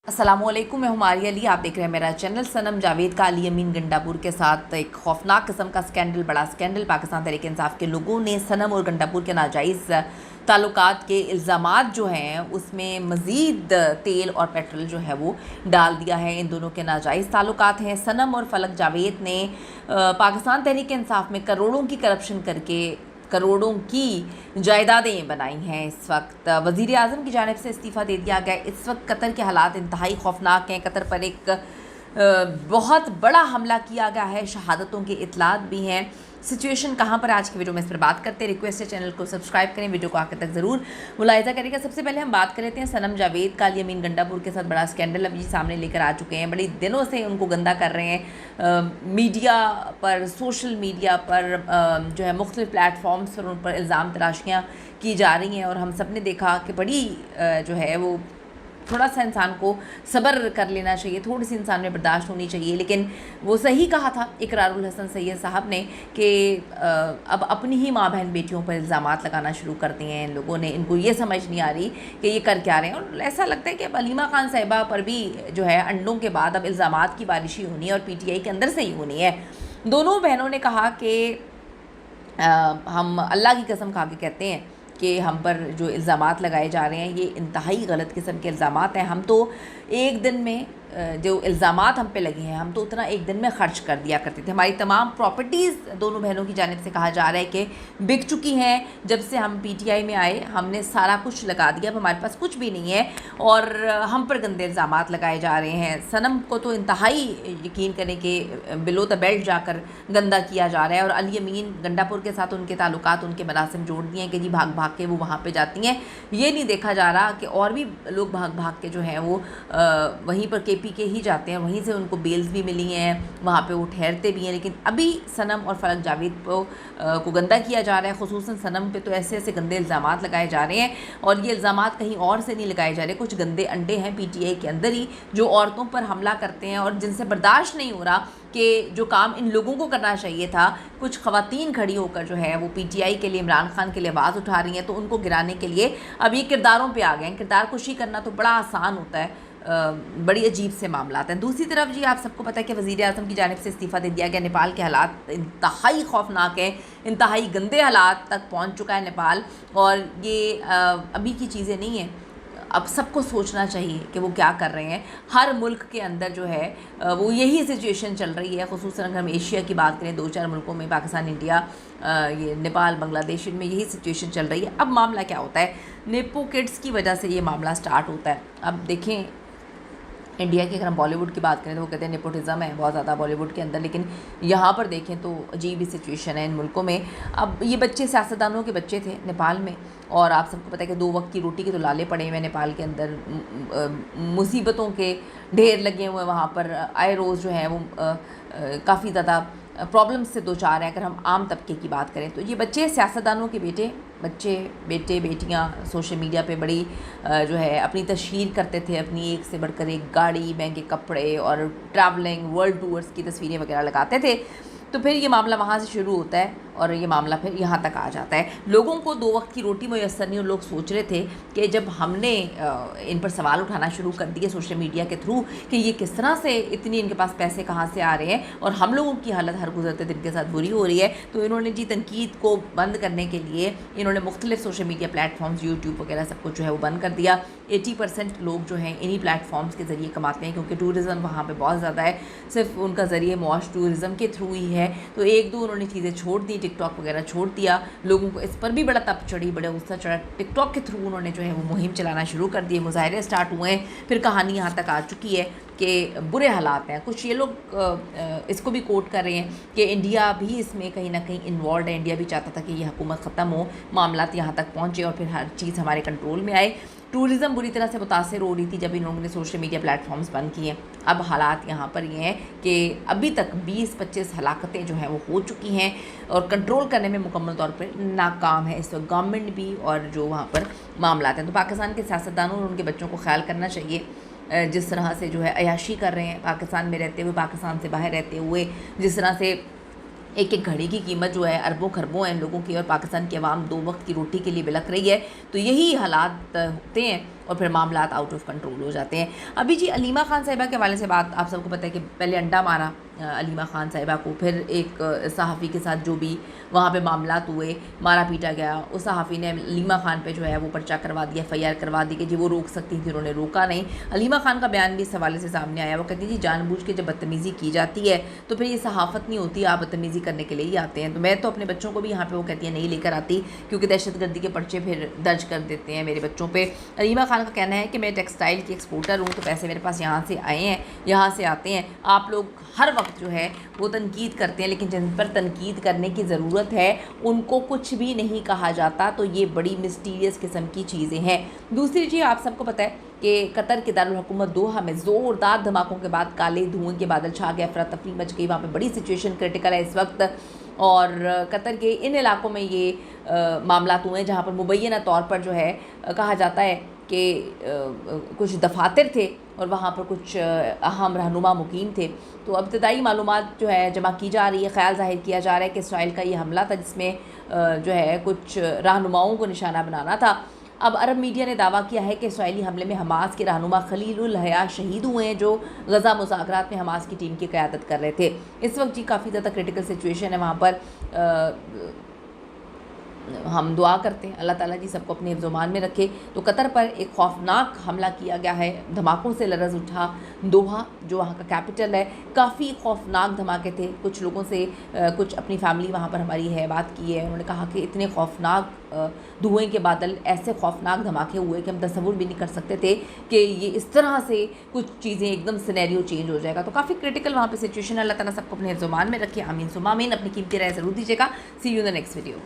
अस्सलाम वालेकुम, मैं हूं मारिया अली। आप देख रहे हैं मेरा चैनल। सनम जावेद का अली अमीन गंडापुर के साथ एक खौफनाक किस्म का स्कैंडल, बड़ा स्कैंडल। पाकिस्तान तहरीक इंसाफ के लोगों ने सनम और गंडापुर के नाजायज़ ताल्लुकात के इल्ज़ामात जो हैं उसमें मज़ीद तेल और पेट्रोल जो है वो डाल दिया है। इन दोनों के नाजायज़ ताल्लुकात हैं। सनम और फलक जावेद ने पाकिस्तान तहरीक इंसाफ में करोड़ों की करप्शन करके करोड़ों की जायदादें बनाई हैं। इस वक्त वज़ीर आज़म की जानिब से इस्तीफ़ा दे दिया गया। इस वक्त कतर के हालात इंतहाई खौफनाक हैं। कतर पर एक बहुत बड़ा हमला किया गया है, शहादतों की इतलात भी हैं। सिचुएशन कहाँ पर, आज की वीडियो में इस पर बात करते हैं। रिक्वेस्ट है चैनल को सब्सक्राइब करें, वीडियो को आखिर तक ज़रूर मुलाहिज़ा करेगा। सबसे पहले हम बात कर लेते हैं सनम जावेद का। अली अमीन गंडापुर के साथ बड़ा स्कैंडल अभी सामने लेकर आ चुके हैं। बड़ी दिनों से उनको गंदा कर रहे हैं। मीडिया पर, सोशल मीडिया पर जो है मुख्तलिफ प्लेटफॉर्म्स पर उन पर इल्ज़ाम तराशियाँ की जा रही हैं। और हम सब ने देखा कि बड़ी जो है वो थोड़ा सा इंसान को सब्र कर लेना चाहिए, थोड़ी सी इंसान में बर्दाश्त होनी चाहिए। लेकिन वो सही कहा था इकरारुल हसन सैयद साहब ने कि अब अपनी ही माँ बहन बेटियों पर इल्ज़ामात लगाना शुरू कर दिए हैं इन लोगों ने। इनको ये समझ नहीं आ रही कि ये कर क्या रहे हैं। और ऐसा लगता है कि अब अलीमा खान साहिबा पर भी जो है अंडों के बाद अब इल्ज़ामात की बारिश ही होनी है और PTI के अंदर से ही होनी है। दोनों बहनों ने कहा कि हम अल्लाह की कसम खा के कहते हैं कि हम पर जो इल्ज़ामात लगाए जा रहे हैं ये इंतहाई गलत किस्म के इल्ज़ामात हैं। हम तो एक दिन में जो इल्ज़ामात हम पे लगे हैं, हम तो उतना एक दिन में ख़र्च कर दिया करते थे। हमारी तमाम प्रॉपर्टीज़ दोनों बहनों की जानिब से कहा जा रहा है कि बिक चुकी हैं। जब से हम PTI में आए हमने सारा कुछ लगा दिया, अब हमारे पास कुछ भी नहीं है और हम पर गंदे इल्ज़ामात लगाए जा रहे हैं। सनम को तो इंतहाई यकीन करें कि बिलो द बेल्ट जाकर गंदा किया जा रहा है। और अली अमीन गंडापुर के साथ उनके ताल्लुकात, उनके मरासिम जोड़ दिए हैं कि जी भाग भाग के वो वहाँ पर जाती हैं। ये नहीं देखा जा रहा कि और भी लोग भाग भाग के जो हैं वो वहीं पर KP के ही जाते हैं, वहीं से उनको बेल्स भी मिली हैं, वहाँ पे वो ठहरते भी हैं। लेकिन अभी सनम और फलक जावेद को गंदा किया जा रहा है। खुसूसन सनम पे तो ऐसे ऐसे गंदे इल्ज़ामात लगाए जा रहे हैं और ये इल्ज़ामात कहीं और से नहीं लगाए जा रहे। कुछ गंदे अंडे हैं PTI के अंदर ही जो औरतों पर हमला करते हैं और जिनसे बर्दाश्त नहीं हो रहा कि जो काम इन लोगों को करना चाहिए था। कुछ ख़वातीन खड़ी होकर जो है वो PTI के लिए, इमरान खान के लिए आवाज़ उठा रही हैं, तो उनको गिराने के लिए अब ये किरदारों पे आ गए हैं। किरदार कुशी करना तो बड़ा आसान होता है, बड़ी अजीब से मामला हैं। दूसरी तरफ जी आप सबको पता है कि वज़ीर आज़म की जानिब से इस्तीफ़ा दे दिया गया। नेपाल के हालात इंतहाई खौफनाक हैं, इंतहाई गंदे हालात तक पहुंच चुका है नेपाल। और ये अभी की चीज़ें नहीं हैं, अब सबको सोचना चाहिए कि वो क्या कर रहे हैं। हर मुल्क के अंदर जो है वो यही सिचुएशन चल रही है। खुसूसन अगर हम एशिया की बात करें, 2-4 मुल्कों में, पाकिस्तान, इंडिया, ये नेपाल, बांग्लादेश, इनमें यही सिचुएशन चल रही है। अब मामला क्या होता है, नेपो किड्स की वजह से ये मामला स्टार्ट होता है। अब देखें इंडिया की अगर हम बॉलीवुड की बात करें तो वो कहते हैं नेपोटिज़म है बहुत ज़्यादा बॉलीवुड के अंदर, लेकिन यहाँ पर देखें तो अजीब ही सिचुएशन है इन मुल्कों में। अब ये बच्चे सियासतदानों के बच्चे थे नेपाल में, और आप सबको पता है कि 2 वक्त की रोटी के तो लाले पड़े हुए हैं नेपाल के अंदर। मुसीबतों के ढेर लगे हुए हैं वहाँ पर। आए रोज़ जो है वो काफ़ी ज़्यादा प्रॉब्लम्स से दो चार हैं। अगर हम आम तबके की बात करें तो ये बच्चे सियासतदानों के बेटे बेटियां सोशल मीडिया पे बड़ी जो है अपनी तशहीर करते थे, अपनी एक से बढ़कर एक गाड़ी, महंगे कपड़े और ट्रैवलिंग, वर्ल्ड टूर्स की तस्वीरें वगैरह लगाते थे। तो फिर ये मामला वहाँ से शुरू होता है और ये मामला फिर यहाँ तक आ जाता है। लोगों को 2 वक्त की रोटी मुयस्सर नहीं, और लोग सोच रहे थे कि जब हमने इन पर सवाल उठाना शुरू कर दिए सोशल मीडिया के थ्रू कि ये किस तरह से, इतनी इनके पास पैसे कहाँ से आ रहे हैं और हम लोगों की हालत हर गुजरते दिन के साथ बुरी हो रही है, तो इन्होंने जी तनकीद को बंद करने के लिए इन्होंने मुख्तलिफ सोशल मीडिया प्लेटफॉर्म्स, यूट्यूब वगैरह सब कुछ जो है वो बंद कर दिया। 80% लोग जो हैं इन्हीं प्लेटफॉर्म्स के ज़रिए कमाते हैं, क्योंकि टूरिज़म वहाँ पर बहुत ज़्यादा है, सिर्फ उनका ज़रिए मौज टूरिज़म के थ्रू ही है। तो 1-2 उन्होंने चीज़ें छोड़ दी, टिकटॉक वगैरह छोड़ दिया। लोगों को इस पर भी बड़ा तप चढ़ी, बड़ा गुस्सा चढ़ा। टिकटॉक के थ्रू उन्होंने जो है वो मुहिम चलाना शुरू कर दिए, मुजाहरे स्टार्ट हुए हैं। फिर कहानी यहाँ तक आ चुकी है कि बुरे हालात हैं। कुछ ये लोग इसको भी कोट कर रहे हैं कि इंडिया भी इसमें कहीं ना कहीं इन्वॉल्व है। इंडिया भी चाहता था कि ये हुकूमत ख़त्म हो, मामलात यहाँ तक पहुँचे और फिर हर चीज़ हमारे कंट्रोल में आए। टूरिज़म बुरी तरह से मुतासर हो रही थी जब इन लोगों ने सोशल मीडिया प्लेटफॉर्म्स बंद किए। अब हालात यहाँ पर ये हैं कि अभी तक 20-25 हलाकतें जो हैं वो हो चुकी हैं और कंट्रोल करने में मुकम्मल तौर पर नाकाम है इस वक्त गवर्नमेंट भी और जो वहाँ पर मामलात हैं। तो पाकिस्तान के सियासतदानों और उनके बच्चों को ख्याल करना चाहिए, जिस तरह से जो है अयाशी कर रहे हैं पाकिस्तान में रहते हुए, पाकिस्तान से बाहर रहते हुए, जिस तरह से ایک ایک گھڑی کی قیمت جو ہے اربوں خربوں ہیں لوگوں کی، اور پاکستان کی عوام 2 وقت کی روٹی کے لیے بلک رہی ہے. تو یہی حالات ہوتے ہیں اور پھر معاملات آؤٹ آف کنٹرول ہو جاتے ہیں. ابھی جی علیمہ خان صاحبہ کے حوالے سے بات آپ سب کو پتہ ہے کہ پہلے انڈا مارا علیمہ خان صاحبہ کو، پھر ایک صحافی کے ساتھ جو بھی وہاں پہ معاملات ہوئے، مارا پیٹا گیا. اس صحافی نے علیمہ خان پہ جو ہے وہ پرچہ کروا دیا، FIR کروا دی کہ جی وہ روک سکتی تھی، انہوں نے روکا نہیں. علیمہ خان کا بیان بھی اس حوالے سے سامنے آیا. وہ کہتی جی جان بوجھ کے جب بدتمیزی کی جاتی ہے تو پھر یہ صحافت نہیں ہوتی، آپ بدتمیزی کرنے کے لیے ہی آتے ہیں. تو میں تو اپنے بچوں کو بھی یہاں پہ وہ کہتی ہیں نہیں لے کر آتی، کیونکہ دہشت گردی کے پرچے پھر درج کر دیتے ہیں میرے بچوں پہ. علیمہ خان کا کہنا ہے کہ میں ٹیکسٹائل کی ایکسپورٹر ہوں، تو پیسے میرے پاس یہاں سے آئے ہیں، یہاں سے آتے ہیں. آپ لوگ ہر وقت جو ہے وہ تنقید کرتے ہیں، لیکن جن پر تنقید کرنے کی ضرورت ہے ان کو کچھ بھی نہیں کہا جاتا. تو یہ بڑی مسٹیریس قسم کی چیزیں ہیں. دوسری چیز آپ سب کو پتہ ہے کہ قطر کے دارالحکومت دوحہ میں زوردار دھماکوں کے بعد کالے دھوئیں کے بادل چھا گئے، افراتفری مچ گئی. وہاں پہ بڑی سچویشن کرٹیکل ہے اس وقت، اور قطر کے ان علاقوں میں یہ معاملات ہوئے ہیں جہاں پر مبینہ طور پر جو ہے کہا جاتا ہے کہ کچھ دفاتر تھے اور وہاں پر کچھ اہم رہنما مقیم تھے. تو ابتدائی معلومات جو ہے جمع کی جا رہی ہے، خیال ظاہر کیا جا رہا ہے کہ اسرائیل کا یہ حملہ تھا جس میں جو ہے کچھ رہنماؤں کو نشانہ بنانا تھا. اب عرب میڈیا نے دعویٰ کیا ہے کہ اسرائیلی حملے میں حماس کے رہنما خلیل الحیا شہید ہوئے ہیں، جو غزہ مذاکرات میں حماس کی ٹیم کی قیادت کر رہے تھے. اس وقت جی کافی زیادہ کرٹیکل سچویشن ہے وہاں پر. ہم دعا کرتے ہیں اللہ تعالیٰ جی سب کو اپنے حفظ و امان میں رکھے. تو قطر پر ایک خوفناک حملہ کیا گیا ہے، دھماکوں سے لرز اٹھا دوحہ جو وہاں کا کیپٹل ہے. کافی خوفناک دھماکے تھے. کچھ لوگوں سے کچھ اپنی فیملی وہاں پر ہماری ہے بات کی ہے، انہوں نے کہا کہ اتنے خوفناک دھوئیں کے بادل، ایسے خوفناک دھماکے ہوئے کہ ہم تصور بھی نہیں کر سکتے تھے کہ یہ اس طرح سے کچھ چیزیں ایک دم سینیریو چینج ہو جائے گا. تو کافی کرٹیکل وہاں پہ سچویشن ہے. اللہ تعالیٰ سب کو اپنے حفظ و امان میں رکھے. آمین ثم آمین. اپنی قیمتی رائے ضرور دیجیے گا. See you in the next video.